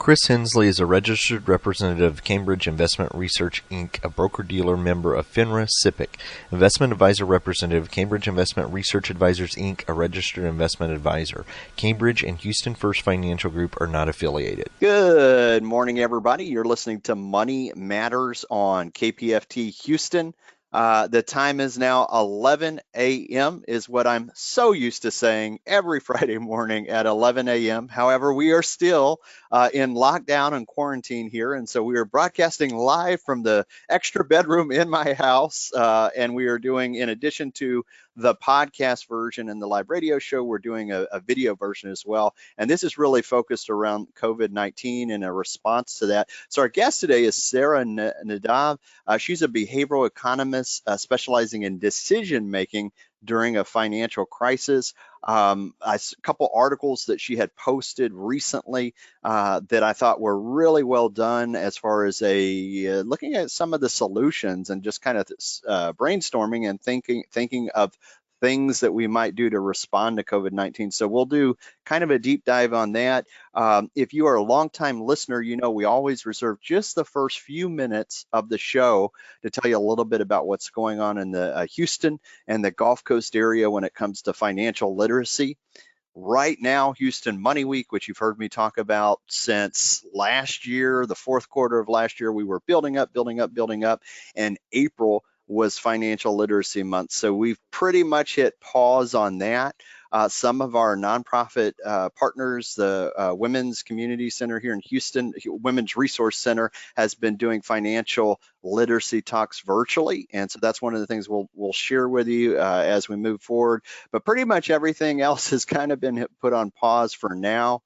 Chris Hensley is a registered representative of Cambridge Investment Research, Inc., a broker-dealer member of FINRA SIPC, investment advisor representative of Cambridge Investment Research Advisors, Inc., a registered investment advisor. Cambridge and Houston First Financial Group are not affiliated. Good morning, everybody. You're listening to Money Matters on KPFT Houston. The time is now 11 a.m. is what I'm so used to saying every Friday morning at 11 a.m. However, we are still in lockdown and quarantine here, and so we are broadcasting live from the extra bedroom in my house, and we are doing, in addition to the podcast version and the live radio show, we're doing a video version as well. And this is really focused around COVID-19 and a response to that. So our guest today is Sarah Nadav. She's a behavioral economist specializing in decision making during a financial crisis. A couple articles that she had posted recently that I thought were really well done as far as looking at some of the solutions and just kind of brainstorming and thinking of things that we might do to respond to COVID-19. So we'll do kind of a deep dive on that. If you are a longtime listener, you know we always reserve just the first few minutes of the show to tell you a little bit about what's going on in the Houston and the Gulf Coast area when it comes to financial literacy. Right now, Houston Money Week, which you've heard me talk about since last year, the fourth quarter of last year, we were building up, and April was Financial Literacy Month. So we've pretty much hit pause on that. Some of our nonprofit partners, the Women's Community Center here in Houston, Women's Resource Center, has been doing financial literacy talks virtually. And so that's one of the things we'll share with you as we move forward. But pretty much everything else has kind of been put on pause for now.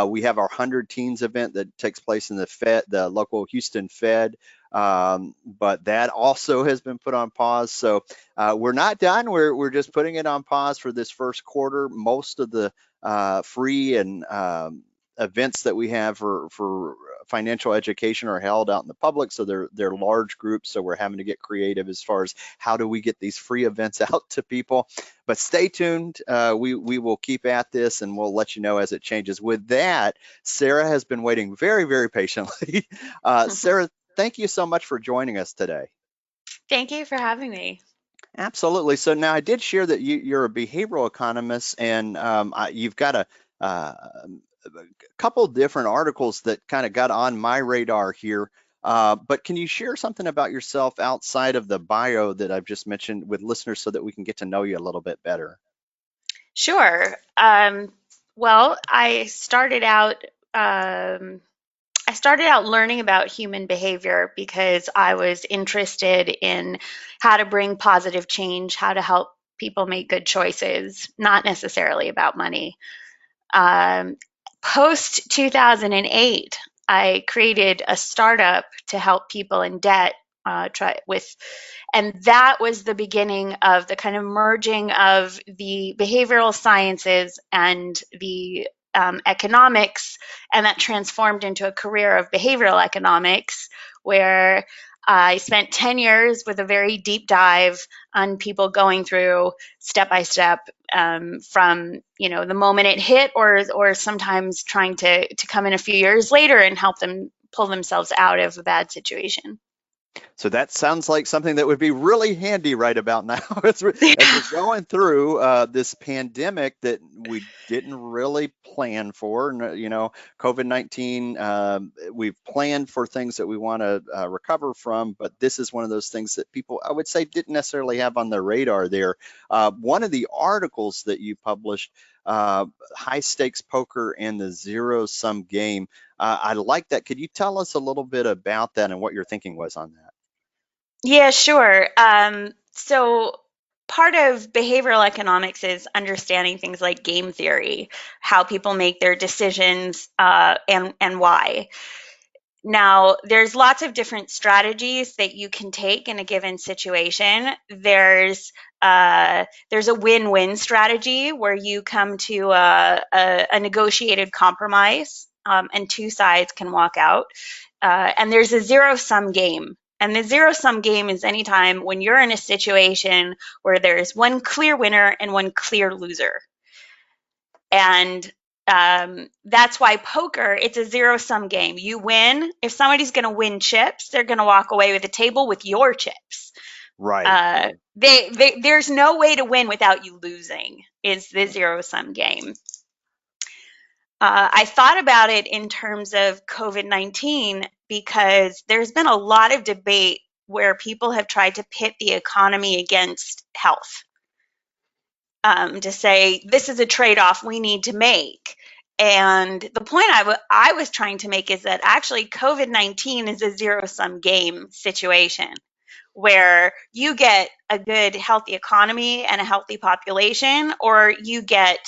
We have our 100 Teens event that takes place in the local Houston Fed. But that also has been put on pause. So we're not done. We're just putting it on pause for this first quarter. Most of the free and events that we have for financial education are held out in the public, so they're large groups, so we're having to get creative as far as how do we get these free events out to people. But stay tuned. We will keep at this, and we'll let you know as it changes. With that, Sarah has been waiting very, very patiently. Sarah, thank you so much for joining us today. Thank you for having me. Absolutely. So now I did share that you're a behavioral economist, and you've got a couple different articles that kind of got on my radar here. But can you share something about yourself outside of the bio that I've just mentioned with listeners so that we can get to know you a little bit better? Sure. Well, I started out learning about human behavior because I was interested in how to bring positive change, how to help people make good choices, not necessarily about money. Post 2008, I created a startup to help people in debt and that was the beginning of the kind of merging of the behavioral sciences and the economics, and that transformed into a career of behavioral economics, where I spent 10 years with a very deep dive on people going through step by step from the moment it hit, or sometimes trying to come in a few years later and help them pull themselves out of a bad situation. So that sounds like something that would be really handy right about now as we're going through this pandemic that we didn't really plan for. COVID-19, we've planned for things that we want to recover from, but this is one of those things that people, I would say, didn't necessarily have on their radar there. One of the articles that you published, high stakes poker and the zero sum game. I like that. Could you tell us a little bit about that and what your thinking was on that? Yeah, sure. So part of behavioral economics is understanding things like game theory, how people make their decisions, and why. Now, there's lots of different strategies that you can take in a given situation. There's a win-win strategy where you come to a negotiated compromise, and two sides can walk out. And there's a zero-sum game. And the zero-sum game is anytime when you're in a situation where there's one clear winner and one clear loser. And that's why poker, it's a zero-sum game. You win. If somebody's going to win chips, they're going to walk away with a table with your chips. Right. There's no way to win without you losing, is the zero-sum game. I thought about it in terms of COVID-19 because there's been a lot of debate where people have tried to pit the economy against health, to say this is a trade-off we need to make. And the point I was trying to make is that actually COVID-19 is a zero-sum game situation where you get a good, healthy economy and a healthy population, or you get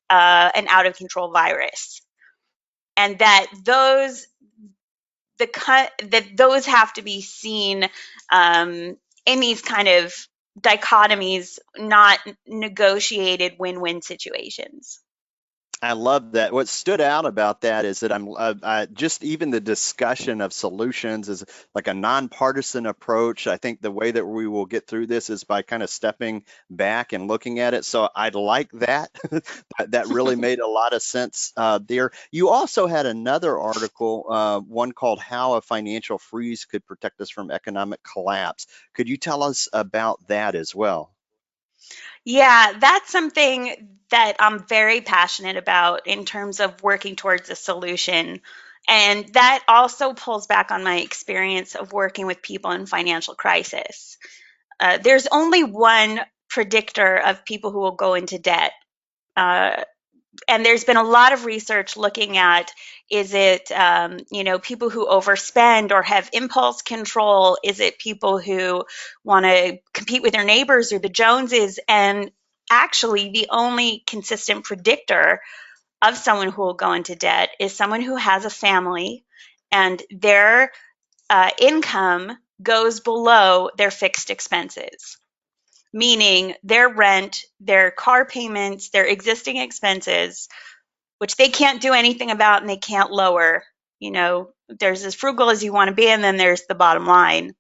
an out-of-control virus. And that those have to be seen in these kind of dichotomies, not negotiated win-win situations. I love that. What stood out about that is that just even the discussion of solutions is like a nonpartisan approach. I think the way that we will get through this is by kind of stepping back and looking at it. So I'd like that. That really made a lot of sense there. You also had another article, one called "How a Financial Freeze Could Protect Us from Economic Collapse." Could you tell us about that as well? Yeah, that's something that I'm very passionate about in terms of working towards a solution. And that also pulls back on my experience of working with people in financial crisis. There's only one predictor of people who will go into debt. And there's been a lot of research looking at, is it people who overspend or have impulse control? Is it people who want to compete with their neighbors or the Joneses? And actually, the only consistent predictor of someone who will go into debt is someone who has a family and their income goes below their fixed expenses, meaning their rent, their car payments, their existing expenses, which they can't do anything about and they can't lower. There's as frugal as you want to be, and then there's the bottom line.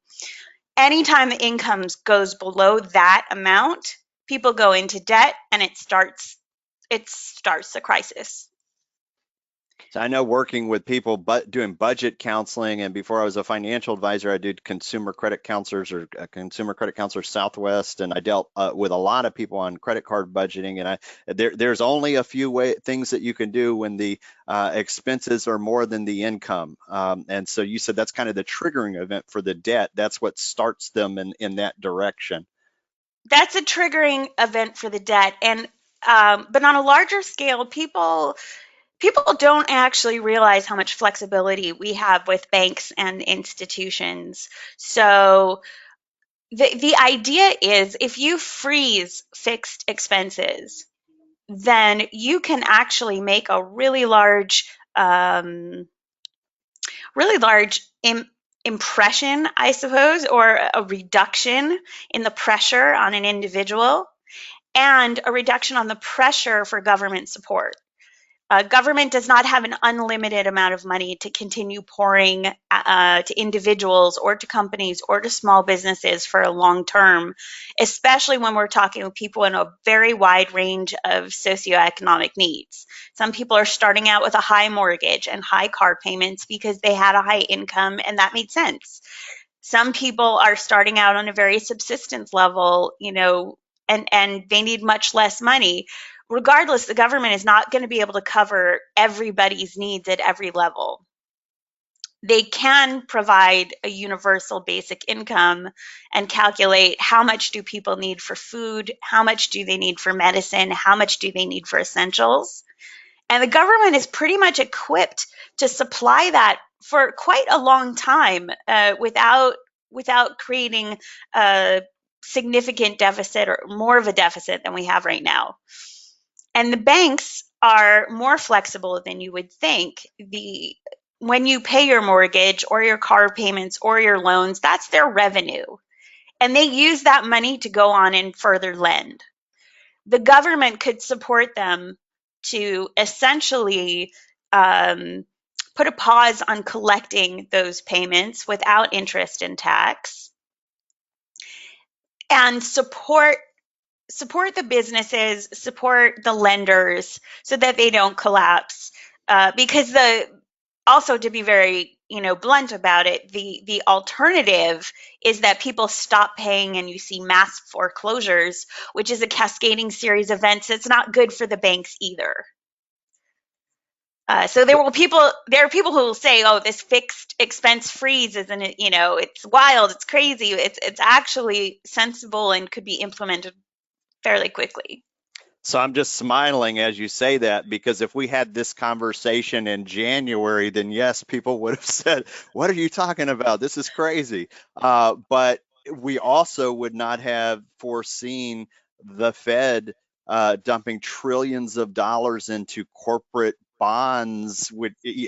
Anytime the income goes below that amount, people go into debt and it starts a crisis. So I know working with people, but doing budget counseling, and before I was a financial advisor, I did consumer credit counselors or consumer credit counselor Southwest, and I dealt with a lot of people on credit card budgeting. And there's only a few things that you can do when the expenses are more than the income. And so you said that's kind of the triggering event for the debt. That's what starts them in that direction. That's a triggering event for the debt, and but on a larger scale, people don't actually realize how much flexibility we have with banks and institutions. So the idea is, if you freeze fixed expenses, then you can actually make a really large impression, I suppose, or a reduction in the pressure on an individual and a reduction on the pressure for government support. Government does not have an unlimited amount of money to continue pouring to individuals or to companies or to small businesses for a long term, especially when we're talking with people in a very wide range of socioeconomic needs. Some people are starting out with a high mortgage and high car payments because they had a high income and that made sense. Some people are starting out on a very subsistence level, and they need much less money. Regardless, the government is not going to be able to cover everybody's needs at every level. They can provide a universal basic income and calculate how much do people need for food, how much do they need for medicine, how much do they need for essentials. And the government is pretty much equipped to supply that for quite a long time without creating a significant deficit or more of a deficit than we have right now. And the banks are more flexible than you would think. When you pay your mortgage or your car payments or your loans, that's their revenue. And they use that money to go on and further lend. The government could support them to essentially put a pause on collecting those payments without interest and tax and support support the businesses, support the lenders so that they don't collapse. Because also, to be very blunt about it, the alternative is that people stop paying and you see mass foreclosures, which is a cascading series of events that's not good for the banks either. So there are people who will say, "Oh, this fixed expense freeze isn't it? It's wild, it's crazy. It's actually sensible and could be implemented fairly quickly." So I'm just smiling as you say that, because if we had this conversation in January, then yes, people would have said, "What are you talking about? This is crazy." But we also would not have foreseen the Fed dumping trillions of dollars into corporate bonds.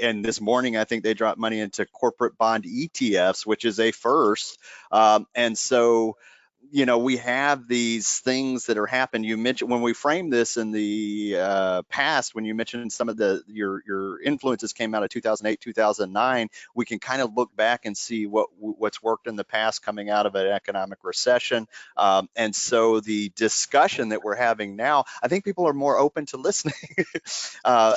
And this morning, I think they dropped money into corporate bond ETFs, which is a first. And so we have these things that are happening. You mentioned, when we framed this in the past, when you mentioned some of your influences came out of 2008, 2009, we can kind of look back and see what's worked in the past coming out of an economic recession. And so the discussion that we're having now, I think people are more open to listening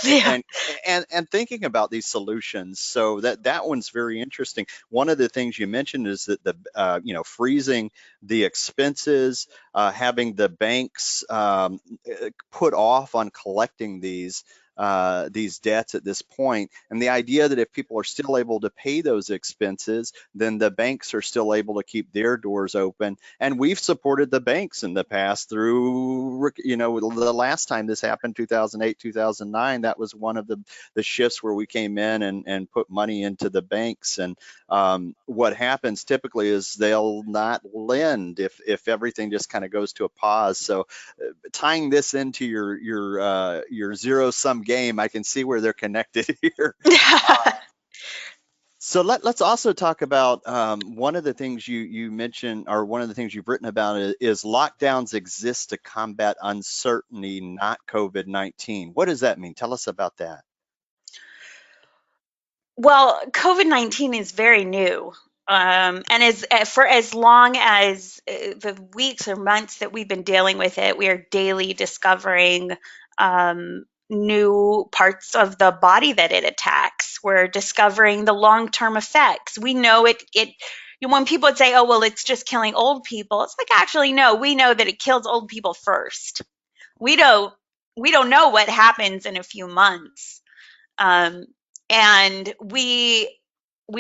Yeah. and thinking about these solutions. So that one's very interesting. One of the things you mentioned is that the freezing the expenses, having the banks put off on collecting these debts at this point, and the idea that if people are still able to pay those expenses, then the banks are still able to keep their doors open. And we've supported the banks in the past through, the last time this happened, 2008, 2009, that was one of the shifts where we came in and put money into the banks. And what happens typically is they'll not lend if everything just kind of goes to a pause. So tying this into your zero sum game, I can see where they're connected here. So let's also talk about one of the things you mentioned, or one of the things you've written about is lockdowns exist to combat uncertainty, not COVID-19. What does that mean? Tell us about that. Well, COVID-19 is very new. And for as long as the weeks or months that we've been dealing with it, we are daily discovering new parts of the body that it attacks. We're discovering the long-term effects. We know when people would say, "Oh, well, it's just killing old people," it's like, actually, no, we know that it kills old people first. We don't we don't know what happens in a few months. Um, and we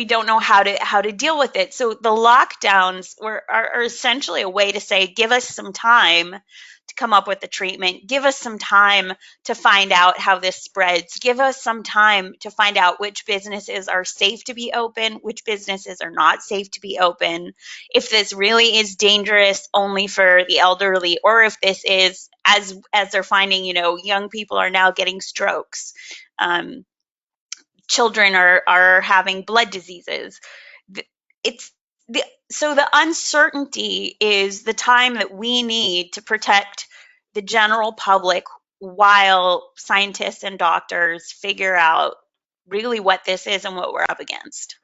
don't know how to deal with it. So the lockdowns are essentially a way to say, give us some time to come up with the treatment, give us some time to find out how this spreads, give us some time to find out which businesses are safe to be open, which businesses are not safe to be open, if this really is dangerous only for the elderly, or if this is, as they're finding, young people are now getting strokes. Um, Children are having blood diseases. It's the So the uncertainty is the time that we need to protect the general public while scientists and doctors figure out really what this is and what we're up against.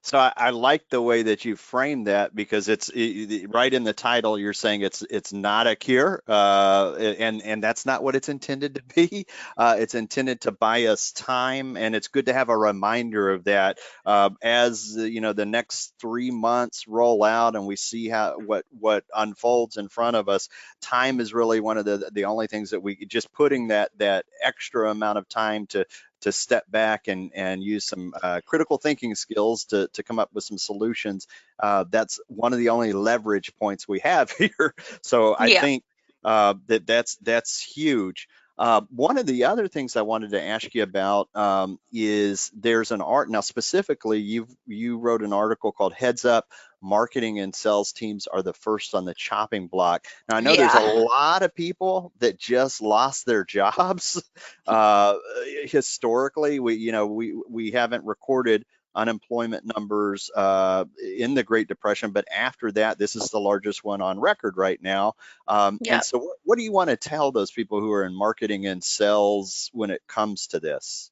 So I like the way that you frame that, because it's right in the title. You're saying it's not a cure, and that's not what it's intended to be. It's intended to buy us time, and it's good to have a reminder of that as the next 3 months roll out, and we see what unfolds in front of us. Time is really one of the only things that we just putting that extra amount of time to step back and use some critical thinking skills to come up with some solutions. That's one of the only leverage points we have here. So I Yeah. think that's huge. One of the other things I wanted to ask you about is there's an art now. Specifically, you wrote an article called "Heads Up: Marketing and Sales Teams Are the First on the Chopping Block." Now, I know there's a Yeah. lot of people that just lost their jobs. Uh, Historically, we haven't recorded unemployment numbers in the Great Depression, but after that, this is the largest one on record right now. And Yeah. so, what do you want to tell those people who are in marketing and sales when it comes to this?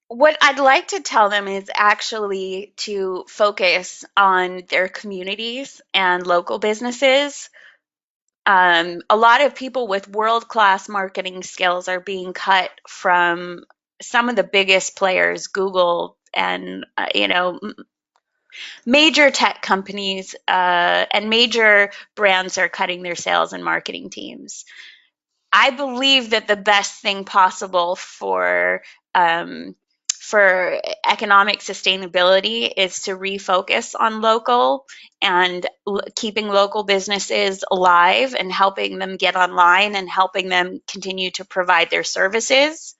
What I'd like to tell them is actually to focus on their communities and local businesses. A lot of people with world-class marketing skills are being cut from some of the biggest players, Google and major tech companies and major brands are cutting their sales and marketing teams. I believe that the best thing possible um, for economic sustainability is to refocus on local and keeping local businesses alive and helping them get online and helping them continue to provide their services.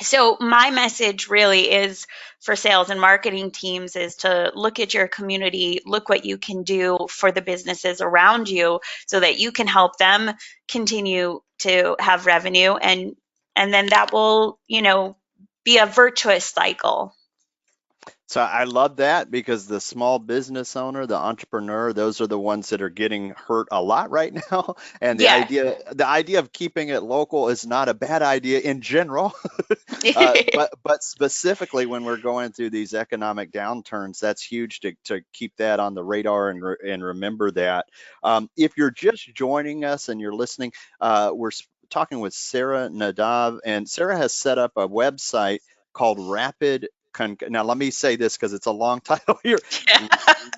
So my message really is for sales and marketing teams is to look at your community, look what you can do for the businesses around you so that you can help them continue to have revenue, and then that will, be a virtuous cycle. So I love that because the small business owner, the entrepreneur, those are the ones that are getting hurt a lot right now. And the Yeah. idea of keeping it local is not a bad idea in general. But specifically when we're going through these economic downturns, that's huge to keep that on the radar and remember that. If you're just joining us and you're listening, we're talking with Sarah Nadav, and Sarah has set up a website called now let me say this because it's a long title here.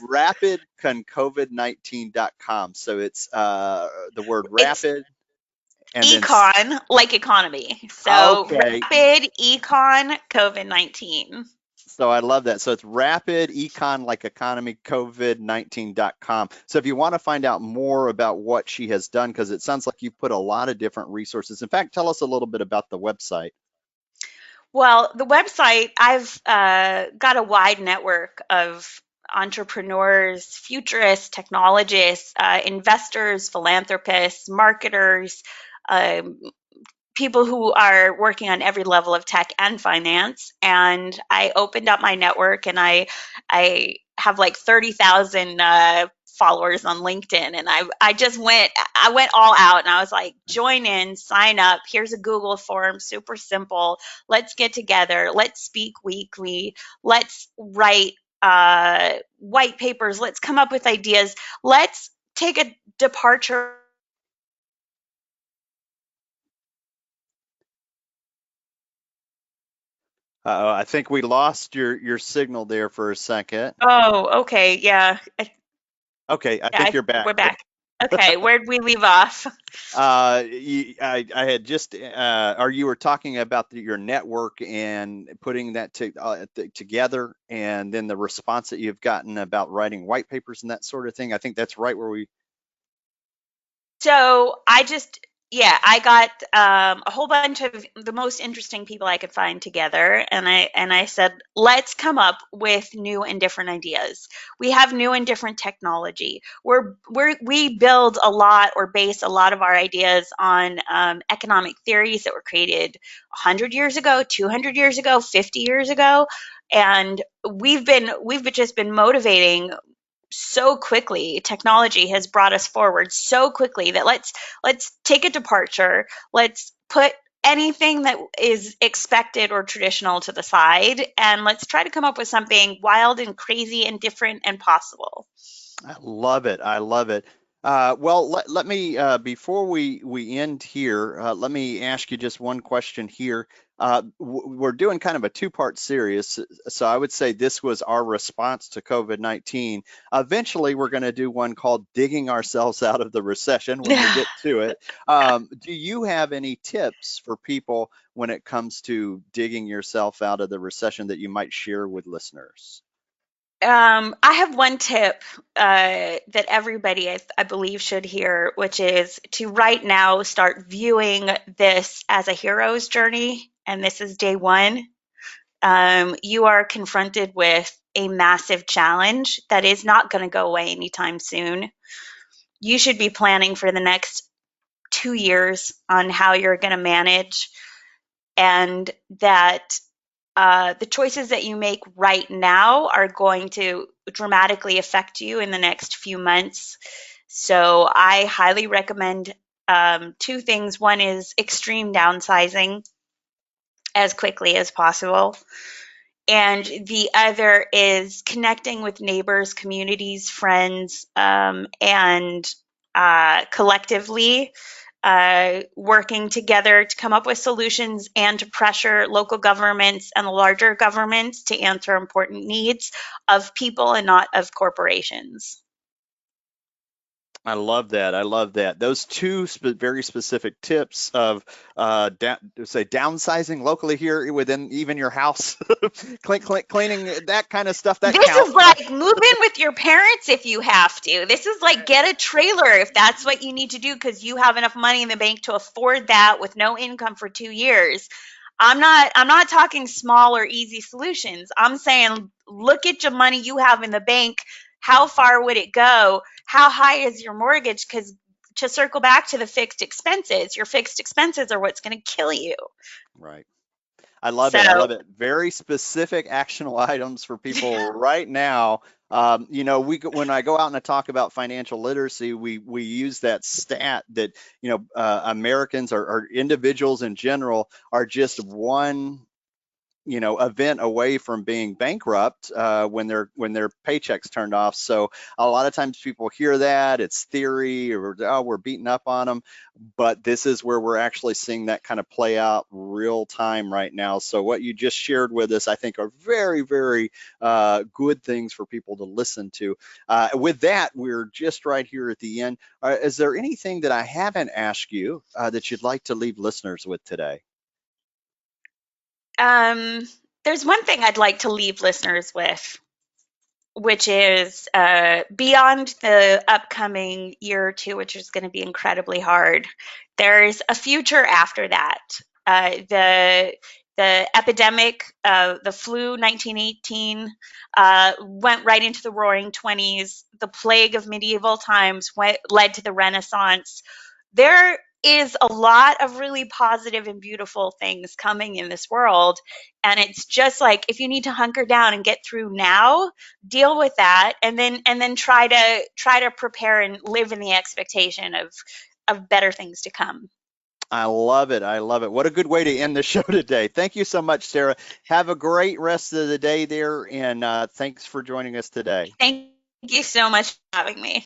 rapidconcovid19.com. So it's the word It's rapid and then econ like economy. So okay. rapid econ COVID-19. So I love that. So it's rapid econ like economy COVID-19.com. So if you want to find out more about what she has done, because it sounds like you've put a lot of different resources. In fact, tell us a little bit about the website. Well, the website, I've got a wide network of entrepreneurs, futurists, technologists, investors, philanthropists, marketers, um, people who are working on every level of tech and finance. And I opened up my network, and I have like 30,000 followers on LinkedIn, and I went all out, and I was like, join in, sign up. Here's a Google form, super simple. Let's get together. Let's speak weekly. Let's write white papers. Let's come up with ideas. Let's take a departure. I think we lost your signal there for a second. Oh, okay. Yeah. Okay, I Yeah, think you're back. we're back. Okay, where'd we leave off? I had just, or you were talking about your network and putting that together, and then the response that you've gotten about writing white papers and that sort of thing. I think that's right where we. So I got a whole bunch of the most interesting people I could find together, and I said, let's come up with new and different ideas. We have new and different technology. We build a lot or base a lot of our ideas on economic theories that were created 100 years ago, 200 years ago, 50 years ago, and we've just been motivating so quickly. Technology has brought us forward so quickly that let's take a departure. Let's put anything that is expected or traditional to the side, and let's try to come up with something wild and crazy and different and possible. I love it. I love it. Well, let me before we end here, let me ask you just one question here. We're doing kind of a two-part series, so I would say this was our response to COVID-19. Eventually, we're going to do one called "Digging Ourselves Out of the Recession" when we get to it. Do you have any tips for people when it comes to digging yourself out of the recession that you might share with listeners? I have one tip that everybody, I believe, should hear, which is to right now start viewing this as a hero's journey, and this is day one. You are confronted with a massive challenge that is not going to go away anytime soon. You should be planning for the next 2 years on how you're going to manage, and that the choices that you make right now are going to dramatically affect you in the next few months. So I highly recommend two things. One is extreme downsizing, as quickly as possible. And the other is connecting with neighbors, communities, friends, and collectively working together to come up with solutions and to pressure local governments and the larger governments to answer important needs of people and not of corporations. I love that. I love that. Those two very specific tips of say downsizing locally here within even your house, cleaning that kind of stuff that This counts. is like move in with your parents if you have to. This is like get a trailer if that's what you need to do because you have enough money in the bank to afford that with no income for 2 years. I'm not talking small or easy solutions. I'm saying look at your money you have in the bank. How far would it go? How high is your mortgage? Because to circle back to the fixed expenses, your fixed expenses are what's going to kill you. Right. I love So it. I love it. Very specific actionable items for people right now. When I go out and I talk about financial literacy, we use that stat that Americans or individuals in general are just one event away from being bankrupt when their paychecks turned off. So a lot of times people hear that it's theory or we're beating up on them, but this is where we're actually seeing that kind of play out real time right now. So what you just shared with us, I think, are very, very good things for people to listen to. With that, we're just right here at the end. Is there anything that I haven't asked you that you'd like to leave listeners with today? Um, there's one thing I'd like to leave listeners with, which is beyond the upcoming year or two, which is going to be incredibly hard. There's a future after that. The epidemic, the flu 1918, went right into the Roaring Twenties. The plague of medieval times led to the Renaissance. There is a lot of really positive and beautiful things coming in this world. And it's just like if you need to hunker down and get through now, deal with that and then try to prepare and live in the expectation of better things to come. I love it. I love it. What a good way to end the show today. Thank you so much, Sarah. Have a great rest of the day there, and thanks for joining us today. Thank you so much for having me.